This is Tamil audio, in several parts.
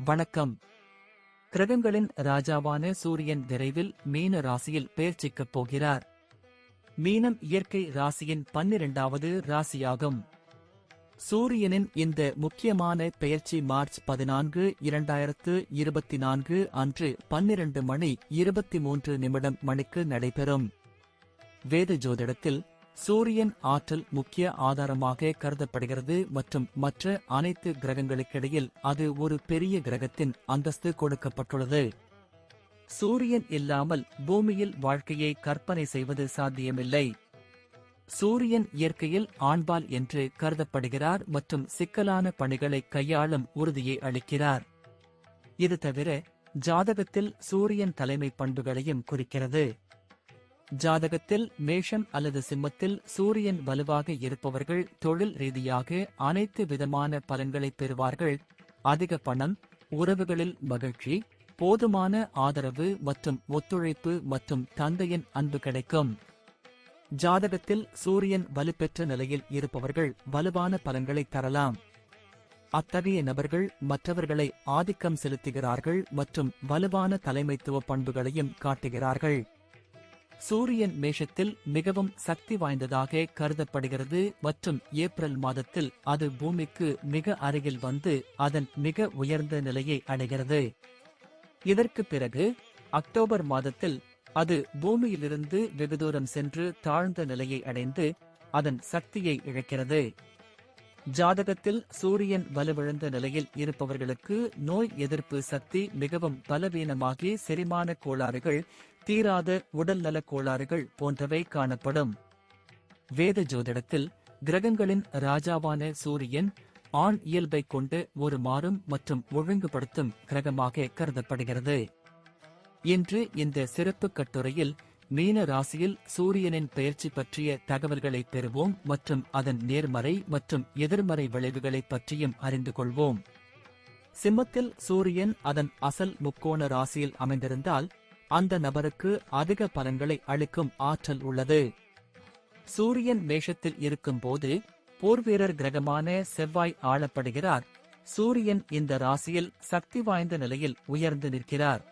வணக்கம். கிரகங்களின் ராஜாவான சூரியன் விரைவில் மீன ராசியில் பெயர்ச்சிக்கப் போகிறார். மீனம் இயற்கை ராசியின் 12வது ராசியாகும். சூரியனின் இந்த முக்கியமான பெயர்ச்சி மார்ச் 14, 2024 அன்று 12:23 மணிக்கு நடைபெறும். வேத ஜோதிடத்தில் சூரியன் ஆற்றல் முக்கிய ஆதாரமாக கருதப்படுகிறது மற்றும் மற்ற அனைத்து கிரகங்களுக்கிடையில் அது ஒரு பெரிய கிரகத்தின் அந்தஸ்து கொடுக்கப்பட்டுள்ளது. சூரியன் இல்லாமல் பூமியில் வாழ்க்கையை கற்பனை செய்வது சாத்தியமில்லை. சூரியன் இயற்கையில் ஆண்பால் என்று கருதப்படுகிறார் மற்றும் சிக்கலான பணிகளை கையாளும் உறுதியை அளிக்கிறார். இது தவிர ஜாதகத்தில் சூரியன் தலைமை பண்புகளையும் குறிக்கிறது. ஜாதகத்தில் மேஷம் அல்லது சிம்மத்தில் சூரியன் வலுவாக இருப்பவர்கள் தொழில் ரீதியாக அனைத்து விதமான பலன்களை பெறுவார்கள். அதிக பணம், உறவுகளில் மகிழ்ச்சி, போதுமான ஆதரவு மற்றும் ஒத்துழைப்பு மற்றும் தந்தையின் அன்பு கிடைக்கும். ஜாதகத்தில் சூரியன் வலுப்பெற்ற நிலையில் இருப்பவர்கள் வலுவான பலன்களை தரலாம். அத்தகைய நபர்கள் மற்றவர்களை ஆதிக்கம் செலுத்துகிறார்கள் மற்றும் வலுவான தலைமைத்துவ பண்புகளையும் காட்டுகிறார்கள். சூரியன் மேஷத்தில் மிகவும் சக்தி வாய்ந்ததாக கருதப்படுகிறது மற்றும் ஏப்ரல் மாதத்தில் அது பூமிக்கு மிக அருகில் வந்து அதன் மிக உயர்ந்த நிலையை அடைகிறது. இதற்கு பிறகு அக்டோபர் மாதத்தில் அது பூமியிலிருந்து வெகு தூரம் சென்று தாழ்ந்த நிலையை அடைந்து அதன் சக்தியை இழக்கிறது. ஜாதகத்தில் சூரியன் வலுவிழந்த நிலையில் இருப்பவர்களுக்கு நோய் எதிர்ப்பு சக்தி மிகவும் பலவீனமாகி செரிமான கோளாறுகள், தீராத உடல்நல கோளாறுகள் போன்றவை காணப்படும். வேத ஜோதிடத்தில் கிரகங்களின் ராஜாவான சூரியன் ஆண் இயல்பை கொண்டு ஒரு மாறும் மற்றும் ஒழுங்குபடுத்தும் கிரகமாக கருதப்படுகிறது. இன்று இந்த சிறப்பு கட்டுரையில் மீன ராசியில் சூரியனின் பெயர்ச்சி பற்றிய தகவல்களை பெறுவோம் மற்றும் அதன் நேர்மறை மற்றும் எதிர்மறை விளைவுகளை பற்றியும் அறிந்து கொள்வோம். சிம்மத்தில் சூரியன் அதன் அசல் முக்கோண ராசியில் அமைந்திருந்தால் அந்த நபருக்கு அதிக பலன்களை அளிக்கும் ஆற்றல் உள்ளது. சூரியன் மேஷத்தில் இருக்கும்போது போர்வீரர் கிரகமான செவ்வாய் ஆளப்படுகிறார். சூரியன் இந்த ராசியில் சக்தி வாய்ந்த நிலையில் உயர்ந்து நிற்கிறார்.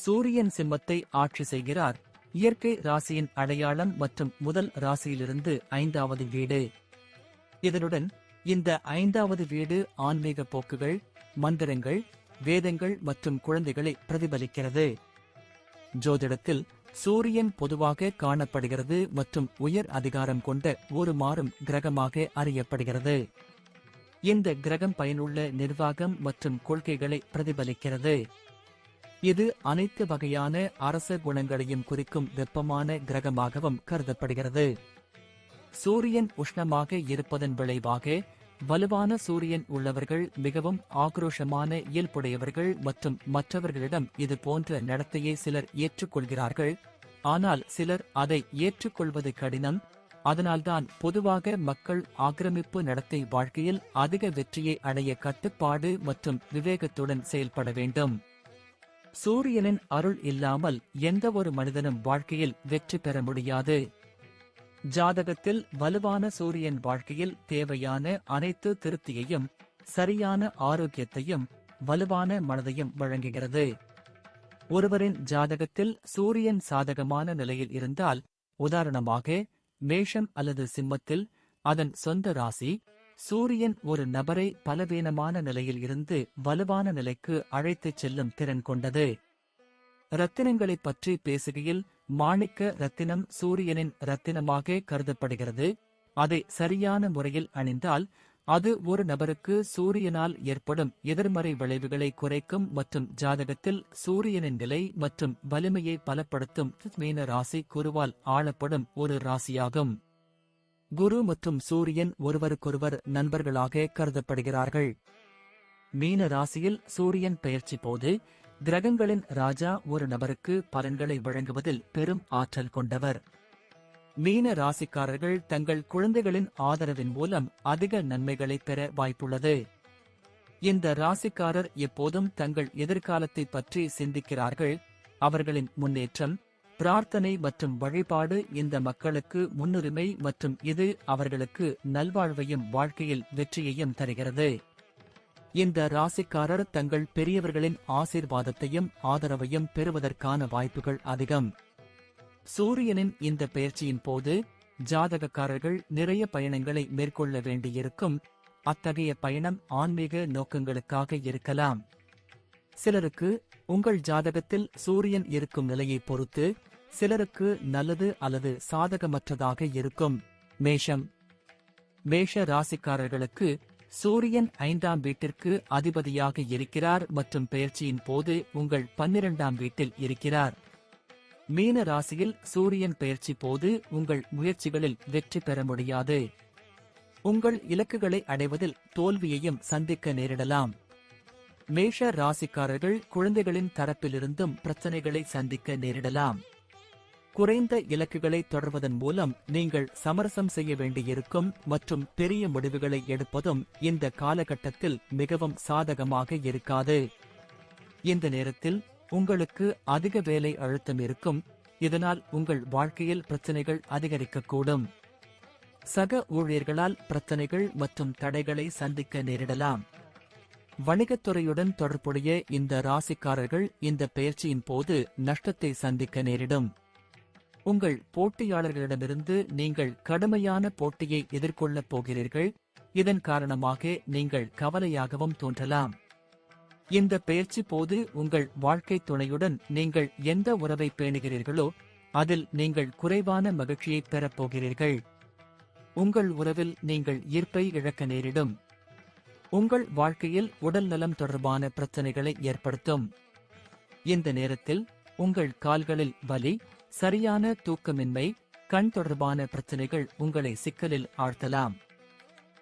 சூரியன் சிம்மத்தை ஆட்சி செய்கிறார். இயற்கை ராசியின் அடையாளம் மற்றும் முதல் ராசியிலிருந்து 5வது வீடு. இதனுடன் இந்த 5வது வீடு ஆன்மீக போக்குகள், மந்திரங்கள், வேதங்கள் மற்றும் குழந்தைகளை பிரதிபலிக்கிறது. ஜோதிடத்தில் சூரியன் பொதுவாக காணப்படுகிறது மற்றும் உயர் அதிகாரம் கொண்ட ஒரு மாறும் கிரகமாக அறியப்படுகிறது. இந்த கிரகம் பயனுள்ள நிர்வாகம் மற்றும் கொள்கைகளை பிரதிபலிக்கிறது. இது அனைத்து வகையான அரச குணங்களையும் குறிக்கும் வெப்பமான கிரகமாகவும் கருதப்படுகிறது. சூரியன் உஷ்ணமாக இருப்பதன் விளைவாக வலுவான சூரியன் உள்ளவர்கள் மிகவும் ஆக்ரோஷமான இயல்புடையவர்கள் மற்றும் மற்றவர்களிடம் இது போன்ற நடத்தையை சிலர் ஏற்றுக்கொள்கிறார்கள். ஆனால் சிலர் அதை ஏற்றுக்கொள்வது கடினம். அதனால்தான் பொதுவாக மக்கள் ஆக்கிரமிப்பு நடத்தை வாழ்க்கையில் அதிக வெற்றியை அடைய கட்டுப்பாடு மற்றும் விவேகத்துடன் செயல்பட வேண்டும். சூரியனின் அருள் இல்லாமல் எந்த ஒரு மனிதனும் வாழ்க்கையில் வெற்றி பெற முடியாது. ஜாதகத்தில் வலுவான சூரியன் வாழ்க்கையில் தேவையான அனைத்து திருப்தியையும், சரியான ஆரோக்கியத்தையும், வலுவான மனதையும் வழங்குகிறது. ஒருவரின் ஜாதகத்தில் சூரியன் சாதகமான நிலையில் இருந்தால், உதாரணமாக மேஷம் அல்லது சிம்மத்தில் அதன் சொந்த ராசி, சூரியன் ஒரு நபரை பலவீனமான நிலையில் இருந்து வலுவான நிலைக்கு அழைத்துச் செல்லும் திறன் கொண்டது. இரத்தினங்களைப் பற்றி பேசுகையில் மாணிக்க இரத்தினம் சூரியனின் இரத்தினமாக கருதப்படுகிறது. அதை சரியான முறையில் அணிந்தால் அது ஒரு நபருக்கு சூரியனால் ஏற்படும் எதிர்மறை விளைவுகளை குறைக்கும் மற்றும் ஜாதகத்தில் சூரியனின் நிலை மற்றும் வலிமையை பலப்படுத்தும். மீன ராசி குருவால் ஆளப்படும் ஒரு ராசியாகும். குரு மற்றும் சூரியன் ஒருவருக்கொருவர் நண்பர்களாக கருதப்படுகிறார்கள். மீன ராசியில் சூரியன் பெயர்ச்சி போது கிரகங்களின் ராஜா ஒரு நபருக்கு பலன்களை வழங்குவதில் பெரும் ஆற்றல் கொண்டவர். மீன ராசிக்காரர்கள் தங்கள் குழந்தைகளின் ஆதரவின் மூலம் அதிக நன்மைகளை பெற வாய்ப்புள்ளது. இந்த ராசிக்காரர் எப்போதும் தங்கள் எதிர்காலத்தை பற்றி சிந்திக்கிறார்கள். அவர்களின் முன்னேற்றம், பிரார்த்தனை மற்றும் வழிபாடு இந்த மக்களுக்கு முன்னுரிமை மற்றும் இது அவர்களுக்கு நல்வாழ்வையும் வாழ்க்கையில் வெற்றியையும் தருகிறது. இந்த ராசிக்காரர் தங்கள் பெரியவர்களின் ஆசீர்வாதத்தையும் ஆதரவையும் பெறுவதற்கான வாய்ப்புகள் அதிகம். சூரியனின் இந்த பெயர்ச்சியின் போது ஜாதகக்காரர்கள் நிறைய பயணங்களை மேற்கொள்ள வேண்டியிருக்கும். அத்தகைய பயணம் ஆன்மீக நோக்கங்களுக்காக இருக்கலாம். சிலருக்கு உங்கள் ஜாதகத்தில் சூரியன் இருக்கும் நிலையை பொறுத்து, சிலருக்கு நல்லது அல்லது சாதகமற்றதாக இருக்கும். மேஷம். மேஷ ராசிக்காரர்களுக்கு சூரியன் 5ஆம் வீட்டிற்கு அதிபதியாக இருக்கிறார் மற்றும் பெயர்ச்சியின் போது உங்கள் 12ஆம் வீட்டில் இருக்கிறார். மீன ராசியில் சூரியன் பெயர்ச்சி போது உங்கள் முயற்சிகளில் வெற்றி பெற முடியாது. உங்கள் இலக்குகளை அடைவதில் தோல்வியையும் சந்திக்க நேரிடலாம். மேஷ ராசிக்காரர்கள் குழந்தைகளின் தரப்பிலிருந்தும் பிரச்சனைகளை சந்திக்க நேரிடலாம். குறைந்த இலக்குகளை தொடர்வதன் மூலம் நீங்கள் சமரசம் செய்ய வேண்டியிருக்கும் மற்றும் பெரிய முடிவுகளை எடுப்பதும் இந்த காலகட்டத்தில் மிகவும் சாதகமாக இருக்காது. இந்த நேரத்தில் உங்களுக்கு அதிக வேலை அழுத்தம் இருக்கும். இதனால் உங்கள் வாழ்க்கையில் பிரச்சனைகள் அதிகரிக்கக்கூடும். சக ஊழியர்களால் பிரச்சனைகள் மற்றும் தடைகளை சந்திக்க நேரிடலாம். வணிகத்துறையுடன் தொடர்புடைய இந்த ராசிக்காரர்கள் இந்த பெயர்ச்சியின் போது நஷ்டத்தை சந்திக்க நேரிடும். உங்கள் போட்டியாளர்களிடமிருந்து நீங்கள் கடுமையான போட்டியை எதிர்கொள்ளப் போகிறீர்கள். இதன் காரணமாக நீங்கள் கவலையாகவும் தோன்றலாம். இந்த பெயர்ச்சி போது உங்கள் வாழ்க்கை துணையுடன் நீங்கள் எந்த உறவை பேணுகிறீர்களோ அதில் நீங்கள் குறைவான மகிழ்ச்சியை பெறப் போகிறீர்கள். உங்கள் உறவில் நீங்கள் ஈர்ப்பை இழக்க நேரிடும். உங்கள் வாழ்க்கையில் உடல் நலம் தொடர்பான பிரச்சனைகளை ஏற்படுத்தும். இந்த நேரத்தில் உங்கள் கால்களில் வலி, சரியான தூக்கமின்மை, கண் தொடர்பான பிரச்சனைகள் உங்களை சிக்கலில் ஆழ்த்தலாம்.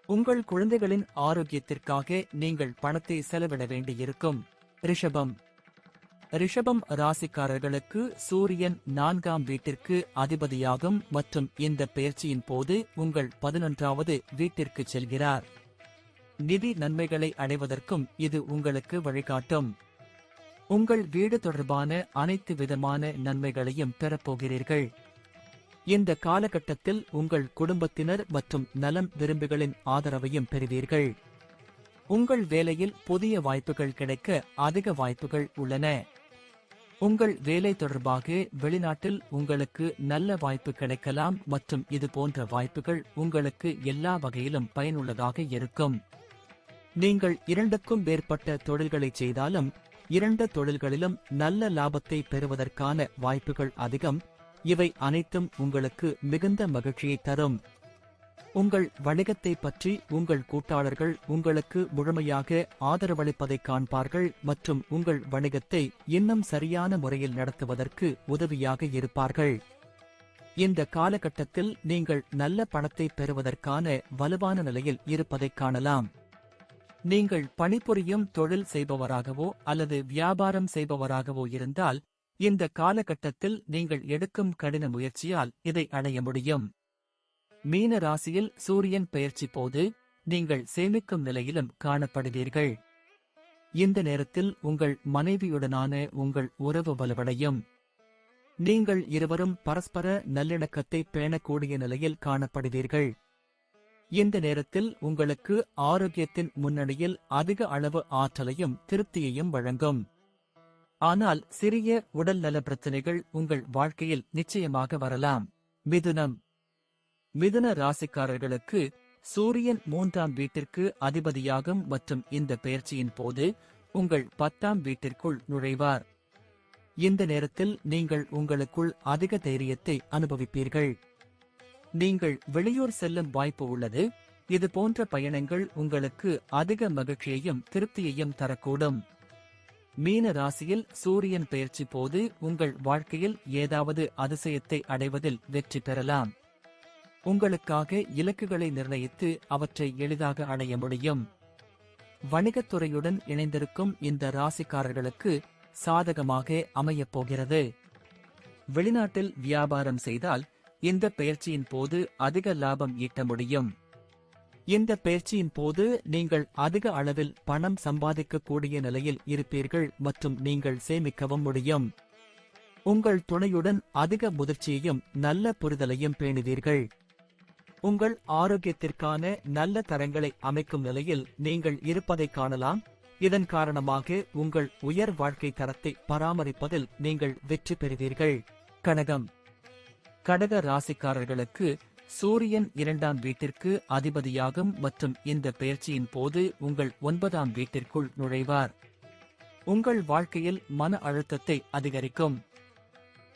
உங்கள் குழந்தைகளின் ஆரோக்கியத்திற்காக நீங்கள் பணத்தை செலவிட வேண்டியிருக்கும். ரிஷபம். ரிஷபம் ராசிக்காரர்களுக்கு சூரியன் 4ஆம் வீட்டிற்கு அதிபதியாகும் மற்றும் இந்த பெயர்ச்சியின் போது உங்கள் 11வது வீட்டிற்கு செல்கிறார். நிதி நன்மைகளை அடைவதற்கும் இது உங்களுக்கு வழிகாட்டும். உங்கள் வீடு தொடர்பான அனைத்து விதமான நன்மைகளையும் பெறப்போகிறீர்கள். இந்த காலகட்டத்தில் உங்கள் குடும்பத்தினர் மற்றும் நலம் விரும்பிகளின் ஆதரவையும் பெறுவீர்கள். உங்கள் வேலையில் புதிய வாய்ப்புகள் கிடைக்க அதிக வாய்ப்புகள் உள்ளன. உங்கள் வேலை தொடர்பாக வெளிநாட்டில் உங்களுக்கு நல்ல வாய்ப்பு கிடைக்கலாம் மற்றும் இது போன்ற வாய்ப்புகள் உங்களுக்கு எல்லா வகையிலும் பயனுள்ளதாக இருக்கும். நீங்கள் 2க்கும் மேற்பட்ட தொழில்களை செய்தாலும் 2 தொழில்களிலும் நல்ல லாபத்தை பெறுவதற்கான வாய்ப்புகள் அதிகம். இவை அனைத்தும் உங்களுக்கு மிகுந்த மகிழ்ச்சியை தரும். உங்கள் வணிகத்தை பற்றி உங்கள் கூட்டாளர்கள் உங்களுக்கு முழுமையாக ஆதரவளிப்பதை காண்பார்கள் மற்றும் உங்கள் வணிகத்தை இன்னும் சரியான முறையில் நடத்துவதற்கு உதவியாக இருப்பார்கள். இந்த காலகட்டத்தில் நீங்கள் நல்ல பணத்தை பெறுவதற்கான வலுவான நிலையில் இருப்பதைக் காணலாம். நீங்கள் பணிபுரியும் தொழில் செய்பவராகவோ அல்லது வியாபாரம் செய்பவராகவோ இருந்தால் இந்த காலகட்டத்தில் நீங்கள் எடுக்கும் கடின முயற்சியால் இதை அடைய முடியும். மீன ராசியில் சூரியன் பெயர்ச்சி போது நீங்கள் சேமிக்கும் நிலையிலும் காணப்படுவீர்கள். இந்த நேரத்தில் உங்கள் மனைவியுடனான உங்கள் உறவு வலுவடையும். நீங்கள் இருவரும் பரஸ்பர நல்லிணக்கத்தை பேணக்கூடிய நிலையில் காணப்படுவீர்கள். இந்த நேரத்தில் உங்களுக்கு ஆரோக்கியத்தின் முன்னணியில் அதிக அளவு ஆற்றலையும் திருப்தியையும் வழங்கும். ஆனால் சிறிய உடல் நல பிரச்சனைகள் உங்கள் வாழ்க்கையில் நிச்சயமாக வரலாம். மிதுனம். மிதுன ராசிக்காரர்களுக்கு சூரியன் 3ஆம் வீட்டிற்கு அதிபதியாகும் மற்றும் இந்த பெயர்ச்சியின் போது உங்கள் 10ஆம் வீட்டிற்குள் நுழைவார். இந்த நேரத்தில் நீங்கள் உங்களுக்குள் அதிக தைரியத்தை அனுபவிப்பீர்கள். நீங்கள் வெளியூர் செல்லும் வாய்ப்பு உள்ளது. இது போன்ற பயணங்கள் உங்களுக்கு அதிக மகிழ்ச்சியையும் திருப்தியையும் தரக்கூடும். மீன ராசியில் சூரியன் பெயர்ச்சி போது உங்கள் வாழ்க்கையில் ஏதாவது அதிசயத்தை அடைவதில் வெற்றி பெறலாம். உங்களுக்காக இலக்குகளை நிர்ணயித்து அவற்றை எளிதாக அடைய முடியும். வணிகத்துறையுடன் இணைந்திருக்கும் இந்த ராசிக்காரர்களுக்கு சாதகமாக அமையப் போகிறது. வெளிநாட்டில் வியாபாரம் செய்தால் இந்த பெயர்ச்சியின் போது அதிக லாபம் ஈட்ட முடியும். இந்த பெயர்ச்சியின் போது நீங்கள் அதிக அளவில் பணம் சம்பாதிக்கக்கூடிய நிலையில் இருப்பீர்கள் மற்றும் நீங்கள் சேமிக்கவும் முடியும். உங்கள் துணையுடன் அதிக முதிர்ச்சியையும் நல்ல புரிதலையும் பேணுவீர்கள். உங்கள் ஆரோக்கியத்திற்கான நல்ல தரங்களை அமைக்கும் நிலையில் நீங்கள் இருப்பதை காணலாம். இதன் காரணமாக உங்கள் உயர் வாழ்க்கை தரத்தை பராமரிப்பதில் நீங்கள் வெற்றி பெறுவீர்கள். கடகம். கடக ராசிக்காரர்களுக்கு சூரியன் 2ஆம் வீட்டிற்கு அதிபதியாகும் மற்றும் இந்த பெயர்ச்சியின் போது உங்கள் 9ஆம் வீட்டிற்குள் நுழைவார். உங்கள் வாழ்க்கையில் மன அழுத்தத்தை அதிகரிக்கும்.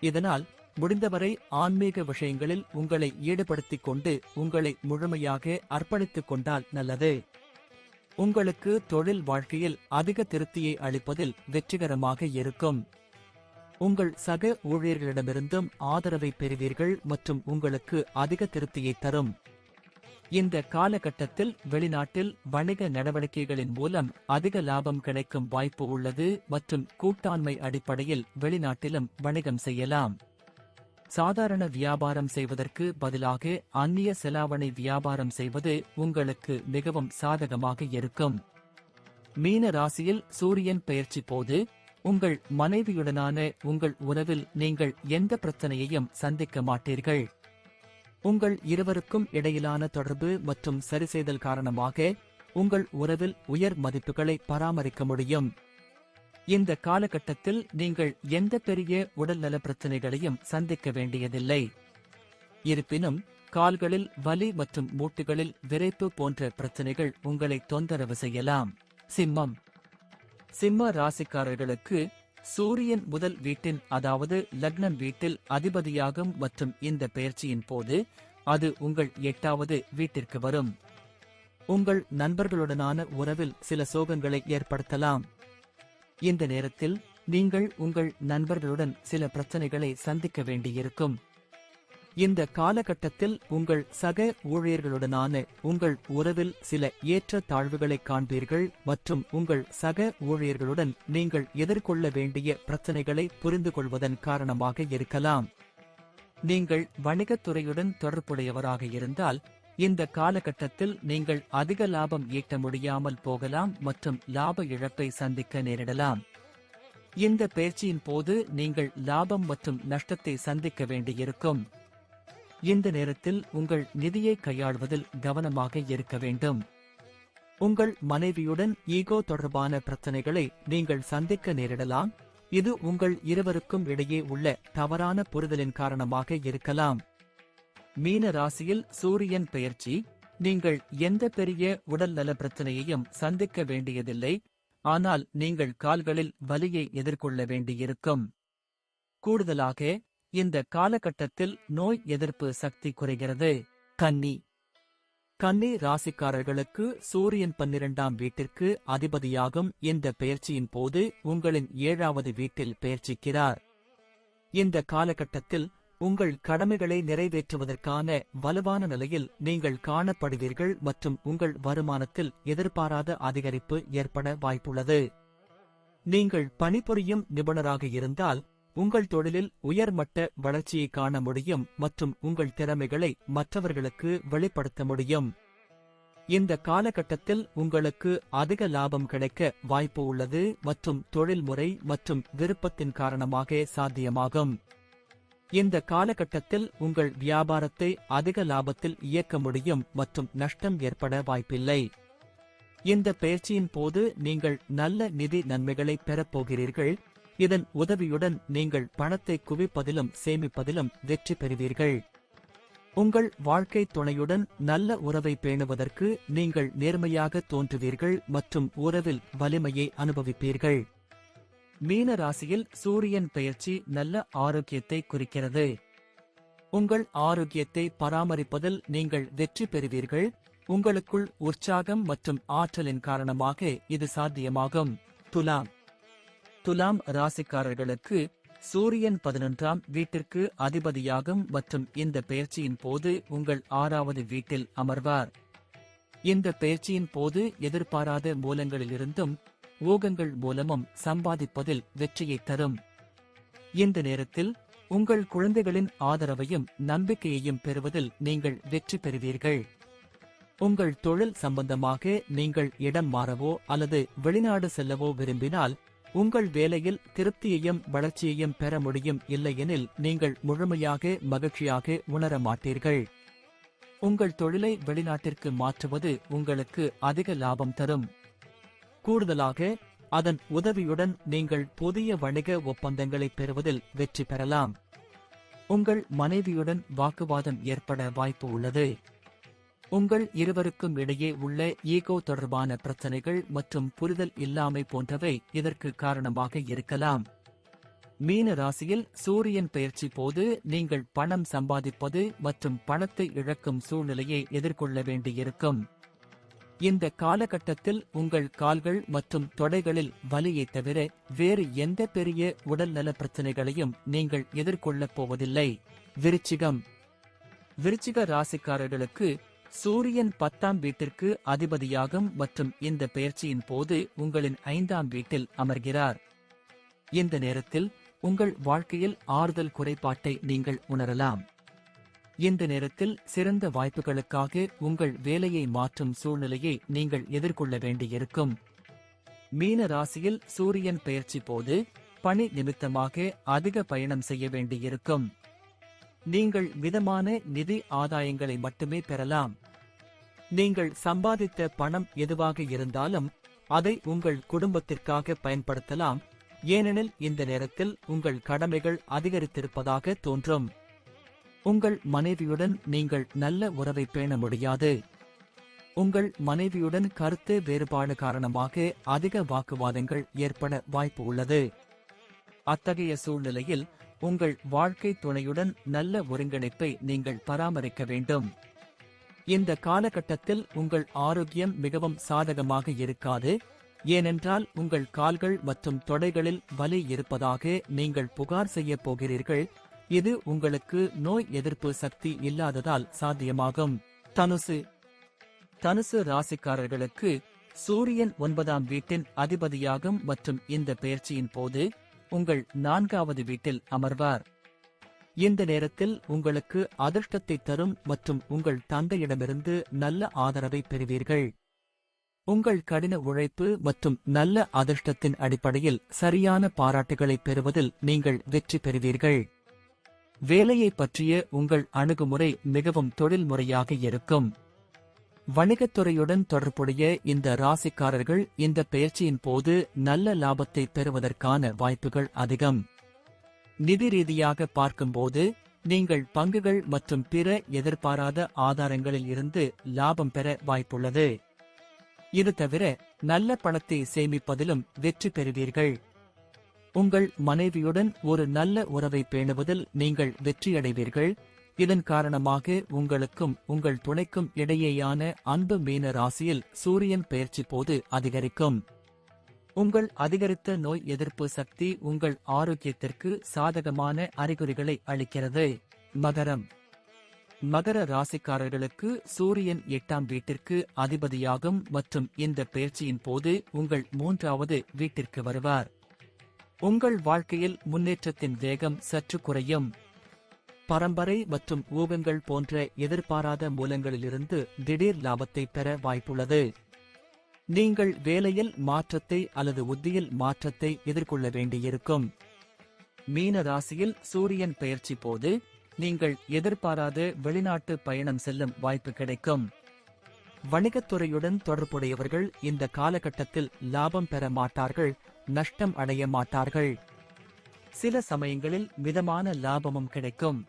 இதனால் முடிந்தவரை ஆன்மீக விஷயங்களில் உங்களை ஈடுபடுத்திக் கொண்டு உங்களை முழுமையாக அர்ப்பணித்துக் கொண்டால் நல்லது. உங்களுக்கு தொழில் வாழ்க்கையில் அதிக திருப்தியை அளிப்பதில் வெற்றிகரமாக இருக்கும். உங்கள் சக ஊழியர்களிடமிருந்தும் ஆதரவை பெறுவீர்கள் மற்றும் உங்களுக்கு அதிக திருப்தியை தரும். இந்த காலகட்டத்தில் வெளிநாட்டில் வணிக நடவடிக்கைகளின் மூலம் அதிக லாபம் கிடைக்கும் வாய்ப்பு உள்ளது மற்றும் கூட்டாண்மை அடிப்படையில் வெளிநாட்டிலும் வணிகம் செய்யலாம். சாதாரண வியாபாரம் செய்வதற்கு பதிலாக அந்நிய செலாவணி வியாபாரம் செய்வது உங்களுக்கு மிகவும் சாதகமாக இருக்கும். மீன ராசியில் சூரியன் பெயர்ச்சி போது உங்கள் மனைவியுடனான உங்கள் உறவில் நீங்கள் எந்த பிரச்சனையையும் சந்திக்க மாட்டீர்கள். உங்கள் இருவருக்கும் இடையிலான தொடர்பு மற்றும் சரிசெய்தல் காரணமாக உங்கள் உறவில் உயர் மதிப்புகளை பராமரிக்க முடியும். இந்த காலகட்டத்தில் நீங்கள் எந்த பெரிய உடல்நல பிரச்சனைகளையும் சந்திக்க வேண்டியதில்லை. இருப்பினும் கால்களில் வலி மற்றும் மூட்டுகளில் விரைப்பு போன்ற பிரச்சனைகள் உங்களை தொந்தரவு செய்யலாம். சிம்மம். சிம்ம ராசிக்காரர்களுக்கு சூரியன் முதல் வீட்டின் அதாவது லக்னம் வீட்டில் அதிபதியாகும் மற்றும் இந்த பெயர்ச்சியின் போது அது உங்கள் 8வது வீட்டிற்கு வரும். உங்கள் நண்பர்களுடனான உறவில் சில சோகங்களை ஏற்படுத்தலாம். இந்த நேரத்தில் நீங்கள் உங்கள் நண்பர்களுடன் சில பிரச்சனைகளை சந்திக்க வேண்டியிருக்கும். இந்த காலகட்டத்தில் உங்கள் சக ஊழியர்களுடனான உங்கள் உறவில் சில ஏற்ற தாழ்வுகளை காண்பீர்கள் மற்றும் உங்கள் சக ஊழியர்களுடன் நீங்கள் எதிர்கொள்ள வேண்டிய பிரச்சனைகளை புரிந்து கொள்வதன் காரணமாக இருக்கலாம். நீங்கள் வணிகத்துறையுடன் தொடர்புடையவராக இருந்தால் இந்த காலகட்டத்தில் நீங்கள் அதிக லாபம் ஈட்ட முடியாமல் போகலாம் மற்றும் லாப இழப்பை சந்திக்க நேரிடலாம். இந்த பெயர்ச்சியின் போது நீங்கள் லாபம் மற்றும் நஷ்டத்தை சந்திக்க வேண்டியிருக்கும். இந்த நேரத்தில் உங்கள் நிதியை கையாள்வதில் கவனமாக இருக்க வேண்டும். உங்கள் மனைவியுடன் ஈகோ தொடர்பான பிரச்சனைகளை நீங்கள் சந்திக்க நேரிடலாம். இது உங்கள் இருவருக்கும் இடையே உள்ள தவறான புரிதலின் காரணமாக இருக்கலாம். மீன ராசியில் சூரியன் பெயர்ச்சி நீங்கள் எந்த பெரிய உடல் நல பிரச்சனையையும் சந்திக்க வேண்டியதில்லை. ஆனால் நீங்கள் கால்களில் வலியை எதிர்கொள்ள வேண்டியிருக்கும். கூடுதலாக இந்த காலகட்டத்தில் நோய் எதிர்ப்பு சக்தி குறைகிறது. கன்னி. கன்னி ராசிக்காரர்களுக்கு சூரியன் 12ஆம் வீட்டிற்கு அதிபதியாகும் இந்த பெயர்ச்சியின் போது உங்களின் 7வது வீட்டில் பெயர்ச்சிக்கிறார். இந்த காலகட்டத்தில் உங்கள் கடமைகளை நிறைவேற்றுவதற்கான வலுவான நிலையில் நீங்கள் காணப்படுவீர்கள் மற்றும் உங்கள் வருமானத்தில் எதிர்பாராத அதிகரிப்பு ஏற்பட வாய்ப்புள்ளது. நீங்கள் பணிபுரியும் நிபுணராக இருந்தால் உங்கள் தொழிலில் உயர்மட்ட வளர்ச்சியை காண முடியும் மற்றும் உங்கள் திறமைகளை மற்றவர்களுக்கு வெளிப்படுத்த முடியும். இந்த காலகட்டத்தில் உங்களுக்கு அதிக லாபம் கிடைக்க வாய்ப்பு உள்ளது மற்றும் தொழில்முறை மற்றும் விருப்பத்தின் காரணமாக சாத்தியமாகும். இந்த காலகட்டத்தில் உங்கள் வியாபாரத்தை அதிக லாபத்தில் இயக்க முடியும் மற்றும் நஷ்டம் ஏற்பட வாய்ப்பில்லை. இந்த பெயர்ச்சியின் போது நீங்கள் நல்ல நிதி நன்மைகளை பெறப்போகிறீர்கள். இதன் உதவியுடன் நீங்கள் பணத்தை குவிப்பதிலும் சேமிப்பதிலும் வெற்றி பெறுவீர்கள். உங்கள் வாழ்க்கை துணையுடன் நல்ல உறவை பேணுவதற்கு நீங்கள் நேர்மையாக தோன்றுவீர்கள் மற்றும் உறவில் வலிமையை அனுபவிப்பீர்கள். மீன ராசியில் சூரியன் பெயர்ச்சி நல்ல ஆரோக்கியத்தை குறிக்கிறது. உங்கள் ஆரோக்கியத்தை பராமரிப்பதில் நீங்கள் வெற்றி பெறுவீர்கள். உங்களுக்குள் உற்சாகம் மற்றும் ஆற்றலின் காரணமாக இது சாத்தியமாகும். துலாம். துலாம் ராசிக்காரர்களுக்கு சூரியன் 11ஆம் வீட்டிற்கு அதிபதியாகும் மற்றும் இந்த பெயர்ச்சியின் போது உங்கள் 6வது வீட்டில் அமர்வார். இந்த பெயர்ச்சியின் போது எதிர்பாராத மூலங்களிலிருந்தும் ஊகங்கள் மூலமும் சம்பாதிப்பதில் வெற்றியை தரும். இந்த நேரத்தில் உங்கள் குழந்தைகளின் ஆதரவையும் நம்பிக்கையையும் பெறுவதில் நீங்கள் வெற்றி பெறுவீர்கள். உங்கள் தொழில் சம்பந்தமாக நீங்கள் இடம் மாறவோ அல்லது வெளிநாடு செல்லவோ விரும்பினால் உங்கள் வேலையில் திருப்தியையும் வளர்ச்சியையும் பெற முடியும். இல்லையெனில் நீங்கள் முழுமையாக மகிழ்ச்சியாக உணர மாட்டீர்கள். உங்கள் தொழிலை வெளிநாட்டிற்கு மாற்றுவது உங்களுக்கு அதிக லாபம் தரும். கூடுதலாக, அதன் உதவியுடன் நீங்கள் புதிய வணிக ஒப்பந்தங்களை பெறுவதில் வெற்றி பெறலாம். உங்கள் மனைவியுடன் வாக்குவாதம் ஏற்பட வாய்ப்பு உள்ளது. உங்கள் இருவருக்கும் இடையே உள்ள ஈகோ தொடர்பான பிரச்சனைகள் மற்றும் புரிதல் இல்லாமை போன்றவை இதற்கு காரணமாக இருக்கலாம். மீன ராசியில் சூரியன் பெயர்ச்சி போது நீங்கள் பணம் சம்பாதிப்பது மற்றும் பணத்தை இழக்கும் சூழ்நிலையை எதிர்கொள்ள வேண்டியிருக்கும். இந்த காலகட்டத்தில் உங்கள் கால்கள் மற்றும் தொடைகளில் வலியை தவிர வேறு எந்த பெரிய உடல்நல பிரச்சனைகளையும் நீங்கள் எதிர்கொள்ளப் போவதில்லை. விருச்சிகம். விருச்சிக ராசிக்காரர்களுக்கு சூரியன் 10ஆம் வீட்டிற்கு அதிபதியாகும் மற்றும் இந்த பெயர்ச்சியின் போது உங்களின் 5ஆம் வீட்டில் அமர்கிறார். இந்த நேரத்தில் உங்கள் வாழ்க்கையில் ஆறுதல் குறைபாட்டை நீங்கள் உணரலாம். இந்த நேரத்தில் சிறந்த வாய்ப்புகளுக்காக உங்கள் வேலையை மாற்றும் சூழ்நிலையை நீங்கள் எதிர்கொள்ள வேண்டியிருக்கும். மீன ராசியில் சூரியன் பெயர்ச்சி போது பணி நிமித்தமாக அதிக பயணம் செய்ய வேண்டியிருக்கும். நீங்கள் மிதமான நிதி ஆதாயங்களை மட்டுமே பெறலாம். நீங்கள் சம்பாதித்த பணம் எதுவாக இருந்தாலும் அதை உங்கள் குடும்பத்திற்காக பயன்படுத்தலாம், ஏனெனில் இந்த நேரத்தில் உங்கள் கடமைகள் அதிகரித்திருப்பதாக தோன்றும். உங்கள் மனைவியுடன் நீங்கள் நல்ல உறவை பேண முடியாது. உங்கள் மனைவியுடன் கருத்து வேறுபாடு காரணமாக அதிக வாக்குவாதங்கள் ஏற்பட வாய்ப்பு உள்ளது. அத்தகைய சூழ்நிலையில் உங்கள் வாழ்க்கை துணையுடன் நல்ல ஒருங்கிணைப்பை நீங்கள் பராமரிக்க வேண்டும். இந்த காலகட்டத்தில் உங்கள் ஆரோக்கியம் மிகவும் சாதகமாக இருக்காது, ஏனென்றால் உங்கள் கால்கள் மற்றும் தொடைகளில் வலி இருப்பதாக நீங்கள் புகார் செய்யப் போகிறீர்கள். இது உங்களுக்கு நோய் எதிர்ப்பு சக்தி இல்லாததால் சாத்தியமாகும். தனுசு. தனுசு ராசிக்காரர்களுக்கு சூரியன் 9ஆம் வீட்டின் அதிபதியாகும் மற்றும் இந்த பெயர்ச்சியின் போது உங்கள் 4வது வீட்டில் அமர்வார். இந்த நேரத்தில் உங்களுக்கு அதிர்ஷ்டத்தை தரும் மற்றும் உங்கள் தந்தையிடமிருந்து நல்ல ஆதரவை பெறுவீர்கள். உங்கள் கடின உழைப்பு மற்றும் நல்ல அதிர்ஷ்டத்தின் அடிப்படையில் சரியான பாராட்டுகளை பெறுவதில் நீங்கள் வெற்றி பெறுவீர்கள். வேலையை பற்றிய உங்கள் அணுகுமுறை மிகவும் தொழில்முறையாக இருக்கும். வணிகத்துறையுடன் தொடர்புடைய இந்த ராசிக்காரர்கள் இந்த பெயர்ச்சியின் போது நல்ல லாபத்தை பெறுவதற்கான வாய்ப்புகள் அதிகம். நிதி ரீதியாக பார்க்கும்போது நீங்கள் பங்குகள் மற்றும் பிற எதிர்பாராத ஆதாரங்களில் இருந்து லாபம் பெற வாய்ப்புள்ளது. இது தவிர நல்ல பணத்தை சேமிப்பதிலும் வெற்றி பெறுவீர்கள். உங்கள் மனைவியுடன் ஒரு நல்ல உறவை பேணுவதில் நீங்கள் வெற்றியடைவீர்கள். இதன் காரணமாக உங்களுக்கும் உங்கள் துணைக்கும் இடையேயான அன்பு மீன ராசியில் சூரியன் பெயர்ச்சி போது அதிகரிக்கும். உங்கள் அதிகரித்த நோய் எதிர்ப்பு சக்தி உங்கள் ஆரோக்கியத்திற்கு சாதகமான அறிகுறிகளை அளிக்கிறது. மகரம். மகர ராசிக்காரர்களுக்கு சூரியன் 8ஆம் வீட்டிற்கு அதிபதியாகும் மற்றும் இந்த பெயர்ச்சியின் போது உங்கள் 3வது வீட்டிற்கு வருவார். உங்கள் வாழ்க்கையில் முன்னேற்றத்தின் வேகம் சற்று குறையும். பரம்பரை மற்றும் ஊகங்கள் போன்ற எதிர்பாராத மூலங்களிலிருந்து திடீர் லாபத்தை பெற வாய்ப்புள்ளது. நீங்கள் வேலையில் மாற்றத்தை அல்லது உத்தியில் மாற்றத்தை எதிர்கொள்ள வேண்டியிருக்கும். மீன ராசியில் சூரியன் பெயர்ச்சி போது நீங்கள் எதிர்பாராத வெளிநாட்டு பயணம் செல்லும் வாய்ப்பு கிடைக்கும். வணிகத்துறையுடன் தொடர்புடையவர்கள் இந்த காலகட்டத்தில் லாபம் பெற மாட்டார்கள், நஷ்டம் அடைய மாட்டார்கள். சில சமயங்களில் மிதமான லாபமும் கிடைக்கும்.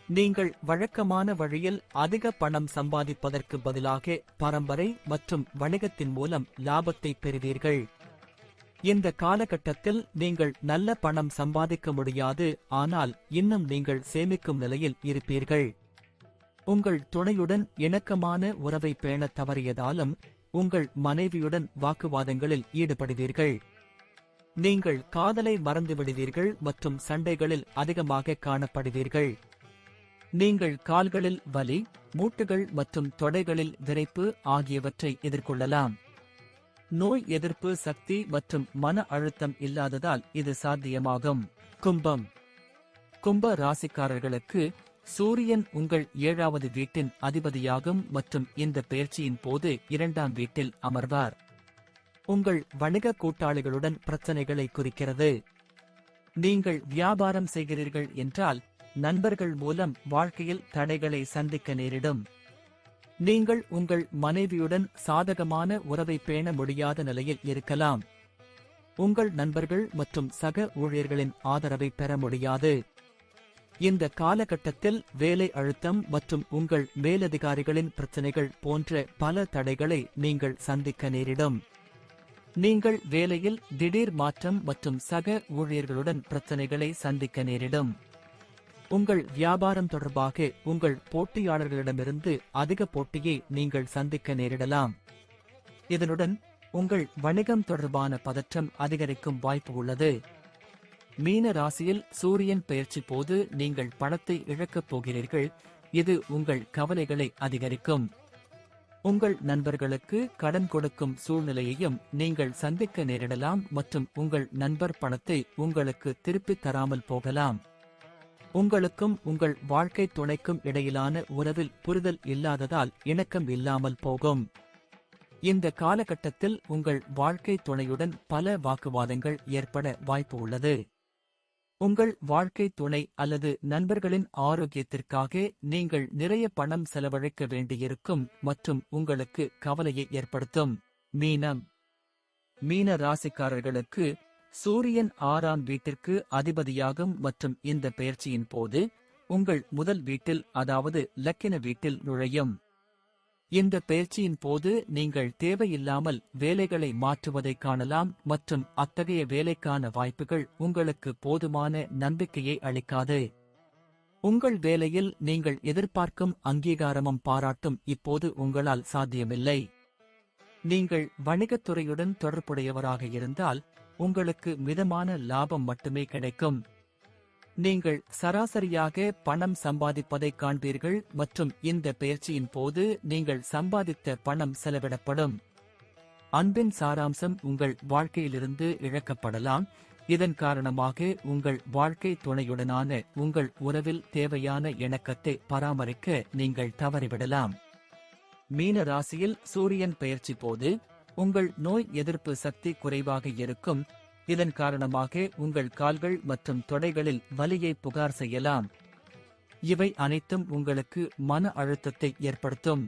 நீங்கள் வழக்கமான வழியில் அதிக பணம் சம்பாதிப்பதற்கு பதிலாக பரம்பரை மற்றும் வணிகத்தின் மூலம் லாபத்தை பெறுவீர்கள். இந்த காலகட்டத்தில் நீங்கள் நல்ல பணம் சம்பாதிக்க முடியாது, ஆனால் இன்னும் நீங்கள் சேமிக்கும் நிலையில் இருப்பீர்கள். உங்கள் துணையுடன் இணக்கமான உறவை பேணத் தவறியதாலும் உங்கள் மனைவியுடன் வாக்குவாதங்களில் ஈடுபடுவீர்கள். நீங்கள் காதலை மறந்துவிடுவீர்கள் மற்றும் சண்டைகளில் அதிகமாக காணப்படுவீர்கள். நீங்கள் கால்களில் வலி, மூட்டுகள் மற்றும் தொடைகளில் விரைப்பு ஆகியவற்றை எதிர்கொள்ளலாம். நோய் எதிர்ப்பு சக்தி மற்றும் மன அழுத்தம் இல்லாததால் இது சாத்தியமாகும். கும்பம். கும்ப ராசிக்காரர்களுக்கு சூரியன் உங்கள் 7வது வீட்டின் அதிபதியாகும் மற்றும் இந்த பெயர்ச்சியின் போது 2ஆம் வீட்டில் அமர்வார். உங்கள் வணிக கூட்டாளிகளுடன் பிரச்சனைகளை குறிக்கிறது. நீங்கள் வியாபாரம் செய்கிறீர்கள் என்றால் நண்பர்கள் மூலம் வாழ்க்கையில் தடைகளை சந்திக்க நேரிடும். நீங்கள் உங்கள் மனைவியுடன் சாதகமான உறவை பேண முடியாத நிலையில் இருக்கலாம். உங்கள் நண்பர்கள் மற்றும் சக ஊழியர்களின் ஆதரவை பெற முடியாது. இந்த காலகட்டத்தில் வேலை அழுத்தம் மற்றும் உங்கள் மேலதிகாரிகளின் பிரச்சினைகள் போன்ற பல தடைகளை நீங்கள் சந்திக்க நேரிடும். நீங்கள் வேலையில் திடீர் மாற்றம் மற்றும் சக ஊழியர்களுடன் பிரச்சினைகளை சந்திக்க நேரிடும். உங்கள் வியாபாரம் தொடர்பாக உங்கள் போட்டியாளர்களிடமிருந்து அதிக போட்டியை நீங்கள் சந்திக்க நேரிடலாம். இதனுடன் உங்கள் வணிகம் தொடர்பான பதற்றம் அதிகரிக்கும் வாய்ப்பு உள்ளது. மீன ராசியில் சூரியன் பெயர்ச்சி போது நீங்கள் பணத்தை இழக்கப் போகிறீர்கள். இது உங்கள் கவலைகளை அதிகரிக்கும். உங்கள் நண்பர்களுக்கு கடன் கொடுக்கும் சூழ்நிலையையும் நீங்கள் சந்திக்க நேரிடலாம் மற்றும் உங்கள் நண்பர் பணத்தை உங்களுக்கு திருப்பித் தராமல் போகலாம். உங்களுக்கும் உங்கள் வாழ்க்கை துணைக்கும் இடையிலான உறவில் புரிதல் இல்லாததால் இணக்கம் இல்லாமல் போகும். இந்த காலகட்டத்தில் உங்கள் வாழ்க்கை துணையுடன் பல வாக்குவாதங்கள் ஏற்பட வாய்ப்பு உள்ளது. உங்கள் வாழ்க்கை துணை அல்லது நண்பர்களின் ஆரோக்கியத்திற்காக நீங்கள் நிறைய பணம் செலவழிக்க வேண்டியிருக்கும் மற்றும் உங்களுக்கு கவலையை ஏற்படுத்தும். மீன ராசிக்காரர்களுக்கு சூரியன் 6ஆம் வீட்டிற்கு அதிபதியாகும் மற்றும் இந்த பெயர்ச்சியின் போது உங்கள் முதல் வீட்டில், அதாவது லக்கின வீட்டில் நுழையும். இந்த பெயர்ச்சியின் போது நீங்கள் தேவையில்லாமல் வேலைகளை மாற்றுவதை காணலாம் மற்றும் அத்தகைய வேலைக்கான வாய்ப்புகள் உங்களுக்கு போதுமான நம்பிக்கையை அளிக்காது. உங்கள் வேலையில் நீங்கள் எதிர்பார்க்கும் அங்கீகாரமும் பாராட்டும் இப்போது உங்களால் சாத்தியமில்லை. நீங்கள் வணிகத்துறையுடன் தொடர்புடையவராக இருந்தால் உங்களுக்கு மிதமான லாபம் மட்டுமே கிடைக்கும். நீங்கள் சராசரியாக பணம் சம்பாதிப்பதை காண்பீர்கள் மற்றும் இந்த பெயர்ச்சியின் போது நீங்கள் சம்பாதித்த பணம் செலவிடப்படும். அன்பின் சாராம்சம் உங்கள் வாழ்க்கையிலிருந்து இழக்கப்படலாம். இதன் காரணமாக உங்கள் வாழ்க்கை துணையுடனான உங்கள் உறவில் தேவையான இணக்கத்தை பராமரிக்க நீங்கள் தவறிவிடலாம். மீன ராசியில் சூரியன் பெயர்ச்சி போது உங்கள் நோய் எதிர்ப்பு சக்தி குறைவாக இருக்கும். இதன் காரணமாக உங்கள் கால்கள் மற்றும் தொடைகளில் வலியை புகார் செய்யலாம். இவை அனைத்தும் உங்களுக்கு மன அழுத்தத்தை ஏற்படுத்தும்.